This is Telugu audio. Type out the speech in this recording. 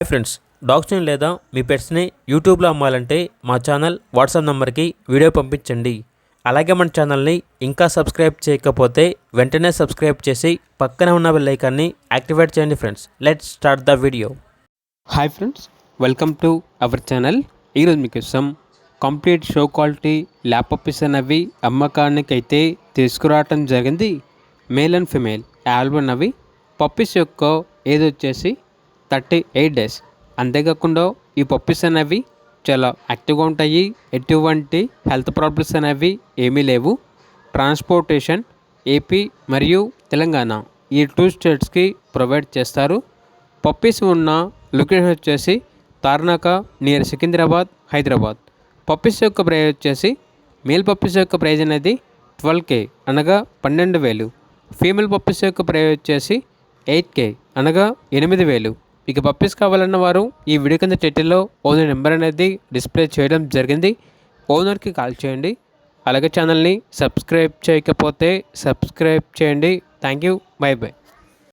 హాయ్ ఫ్రెండ్స్, డాగ్స్ని లేదా మీ పెట్స్ని యూట్యూబ్లో అమ్మాలంటే మా ఛానల్ వాట్సాప్ నెంబర్కి వీడియో పంపించండి. అలాగే మన ఛానల్ని ఇంకా సబ్స్క్రైబ్ చేయకపోతే వెంటనే సబ్స్క్రైబ్ చేసి పక్కనే ఉన్న బెల్ ఐకాన్ని యాక్టివేట్ చేయండి. Friends, let's start the video. Hi friends, welcome to our channel. ఈరోజు మీకోసం complete show quality lap puppies అనేవి అమ్మకానికి అయితే తీసుకురావటం జరిగింది. మేల్ అండ్ ఫిమేల్ ఆల్బమ్ అవి పప్పీస్ యొక్క ఏజ్ వచ్చేసి 38 డేస్. అంతేకాకుండా ఈ పప్పీస్ అనేవి చాలా యాక్టివ్గా ఉంటాయి. ఎటువంటి హెల్త్ ప్రాబ్లమ్స్ అనేవి ఏమీ లేవు. ట్రాన్స్పోర్టేషన్ ఏపీ మరియు తెలంగాణ ఈ 2 స్టేట్స్కి ప్రొవైడ్ చేస్తారు. పప్పీస్ ఉన్న లొకేషన్ వచ్చేసి తార్నాక నియర్ సికింద్రాబాద్, హైదరాబాద్. పప్పీస్ యొక్క ప్రైజ్ వచ్చేసి మేల్ పప్పీస్ యొక్క ప్రైజ్ అనేది 12K అనగా 12,000. ఫీమేల్ పప్పీస్ యొక్క ప్రైజ్ వచ్చేసి 8K అనగా 8,000. ఇక పప్పీస్ కావాలన్న వారు ఈ వీడియో కింద టైటిల్లో ఓనర్ నెంబర్ అనేది డిస్ప్లే చేయడం జరిగింది. ఓనర్కి కాల్ చేయండి. అలాగే ఛానల్ని సబ్స్క్రైబ్ చేయకపోతే సబ్స్క్రైబ్ చేయండి. Thank you. By by.